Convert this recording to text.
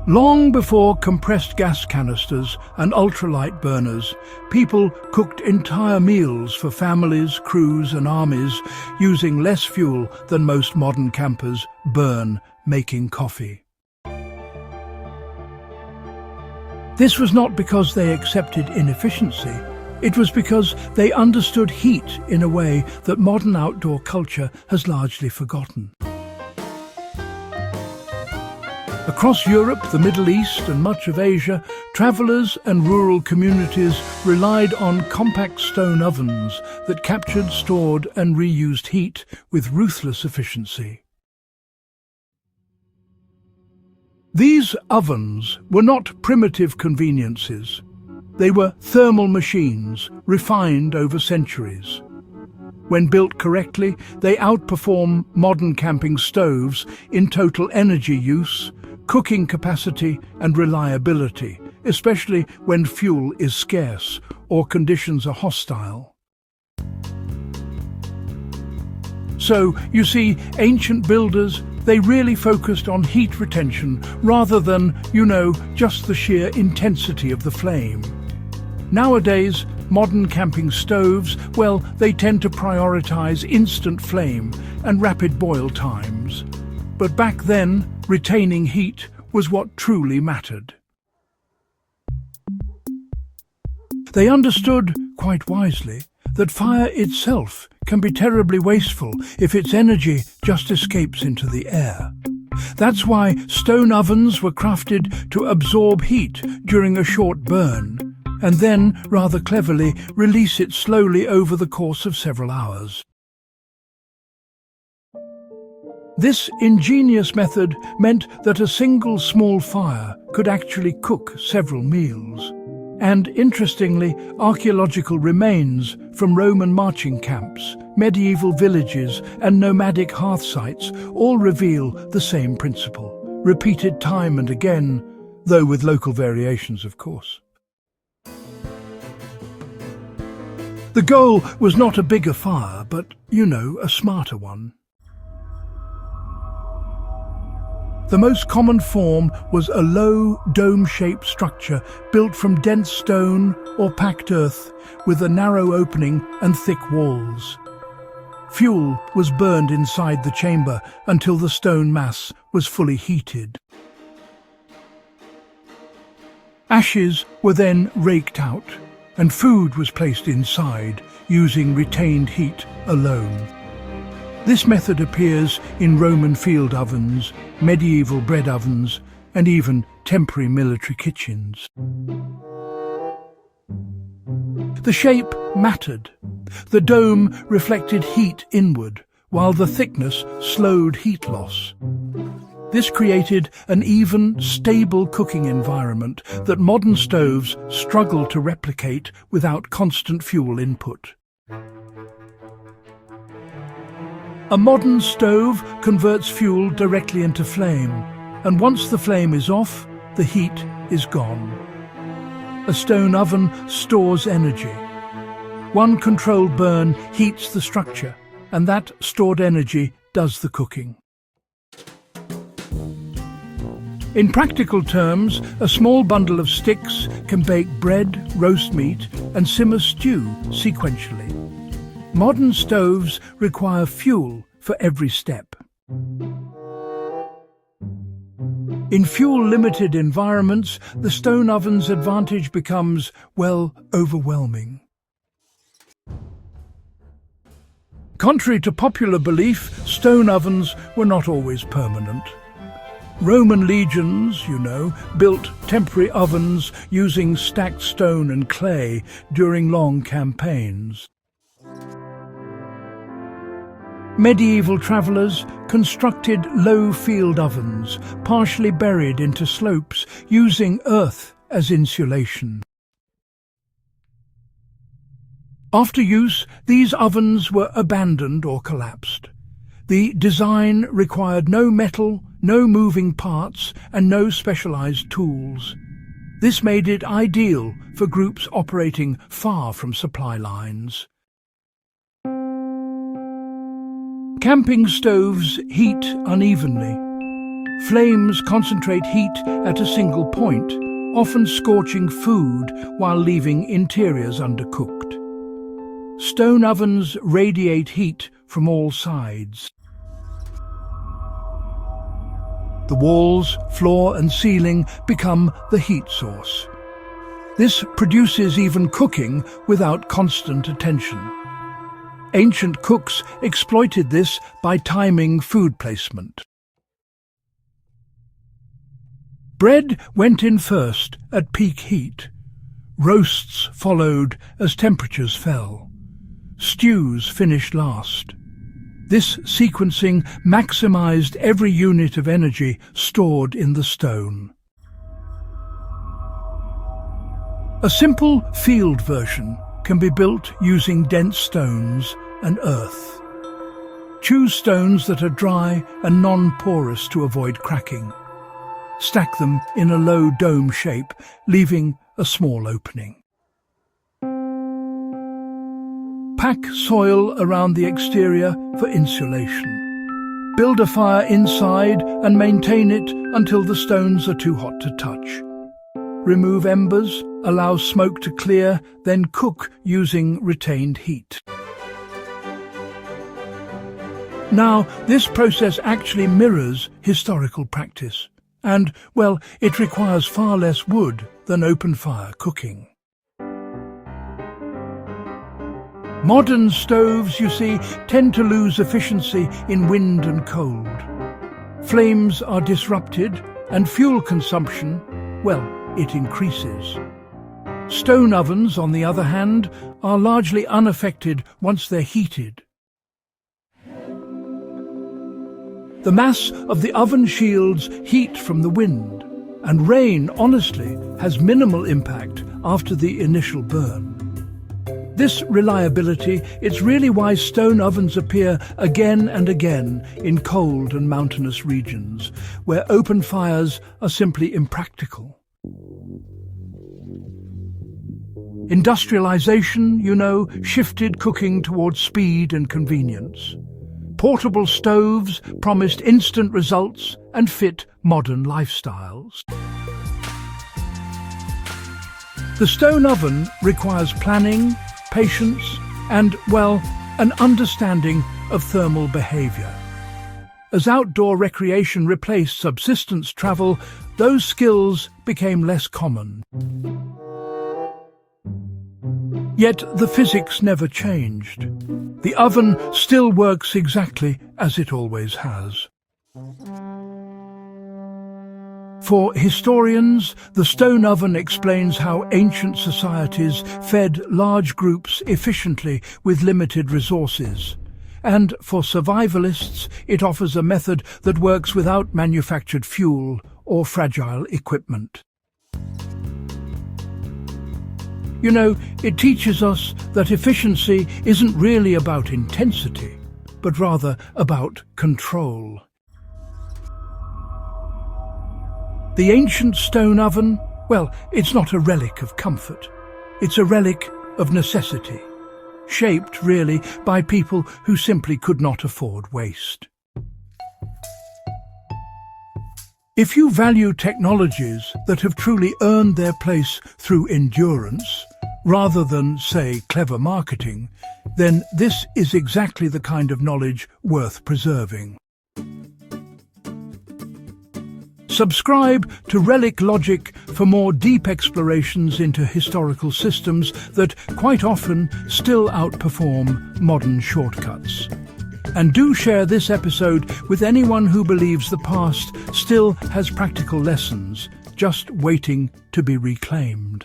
Long before compressed gas canisters and ultralight burners, people cooked entire meals for families, crews and armies using less fuel than most modern campers burn making coffee. This was not because they accepted inefficiency. It was because they understood heat in a way that modern outdoor culture has largely forgotten. Across Europe, the Middle East and much of Asia, travellers and rural communities relied on compact stone ovens that captured, stored and reused heat with ruthless efficiency. These ovens were not primitive conveniences. They were thermal machines, refined over centuries. When built correctly, they outperform modern camping stoves in total energy use, cooking capacity and reliability, especially when fuel is scarce or conditions are hostile. So, you see, ancient builders, they really focused on heat retention rather than, just the sheer intensity of the flame. Nowadays, modern camping stoves, they tend to prioritize instant flame and rapid boil times. But back then, retaining heat was what truly mattered. They understood, quite wisely, that fire itself can be terribly wasteful if its energy just escapes into the air. That's why stone ovens were crafted to absorb heat during a short burn, and then, rather cleverly, release it slowly over the course of several hours. This ingenious method meant that a single small fire could actually cook several meals. And interestingly, archaeological remains from Roman marching camps, medieval villages and nomadic hearth sites all reveal the same principle, repeated time and again, though with local variations, of course. The goal was not a bigger fire, but, a smarter one. The most common form was a low, dome-shaped structure built from dense stone or packed earth with a narrow opening and thick walls. Fuel was burned inside the chamber until the stone mass was fully heated. Ashes were then raked out, and food was placed inside, using retained heat alone. This method appears in Roman field ovens, medieval bread ovens, and even temporary military kitchens. The shape mattered. The dome reflected heat inward, while the thickness slowed heat loss. This created an even, stable cooking environment that modern stoves struggle to replicate without constant fuel input. A modern stove converts fuel directly into flame, and once the flame is off, the heat is gone. A stone oven stores energy. One controlled burn heats the structure, and that stored energy does the cooking. In practical terms, a small bundle of sticks can bake bread, roast meat, and simmer stew sequentially. Modern stoves require fuel for every step. In fuel-limited environments, the stone oven's advantage becomes, overwhelming. Contrary to popular belief, stone ovens were not always permanent. Roman legions, built temporary ovens using stacked stone and clay during long campaigns. Medieval travellers constructed low field ovens, partially buried into slopes, using earth as insulation. After use, these ovens were abandoned or collapsed. The design required no metal, no moving parts, and no specialized tools. This made it ideal for groups operating far from supply lines. Camping stoves heat unevenly. Flames concentrate heat at a single point, often scorching food while leaving interiors undercooked. Stone ovens radiate heat from all sides. The walls, floor and ceiling become the heat source. This produces even cooking without constant attention. Ancient cooks exploited this by timing food placement. Bread went in first at peak heat. Roasts followed as temperatures fell. Stews finished last. This sequencing maximized every unit of energy stored in the stone. A simple field version can be built using dense stones and earth. Choose stones that are dry and non-porous to avoid cracking. Stack them in a low dome shape, leaving a small opening. Pack soil around the exterior for insulation. Build a fire inside and maintain it until the stones are too hot to touch. Remove embers, allow smoke to clear, then cook using retained heat. Now, this process actually mirrors historical practice. And, well, it requires far less wood than open-fire cooking. Modern stoves, you see, tend to lose efficiency in wind and cold. Flames are disrupted, and fuel consumption, well, it increases. Stone ovens, on the other hand, are largely unaffected once they're heated. The mass of the oven shields heat from the wind, and rain, honestly, has minimal impact after the initial burn. This reliability, it's really why stone ovens appear again and again in cold and mountainous regions, where open fires are simply impractical. Industrialization, you know, shifted cooking towards speed and convenience. Portable stoves promised instant results and fit modern lifestyles. The stone oven requires planning, patience, and, well, an understanding of thermal behavior. As outdoor recreation replaced subsistence travel, those skills became less common. Yet the physics never changed. The oven still works exactly as it always has. For historians, the stone oven explains how ancient societies fed large groups efficiently with limited resources. And for survivalists, it offers a method that works without manufactured fuel or fragile equipment. You know, it teaches us that efficiency isn't really about intensity, but rather about control. The ancient stone oven, well, it's not a relic of comfort. It's a relic of necessity, shaped, really, by people who simply could not afford waste. If you value technologies that have truly earned their place through endurance, rather than, say, clever marketing, then this is exactly the kind of knowledge worth preserving. Subscribe to Relic Logic for more deep explorations into historical systems that quite often still outperform modern shortcuts. And do share this episode with anyone who believes the past still has practical lessons just waiting to be reclaimed.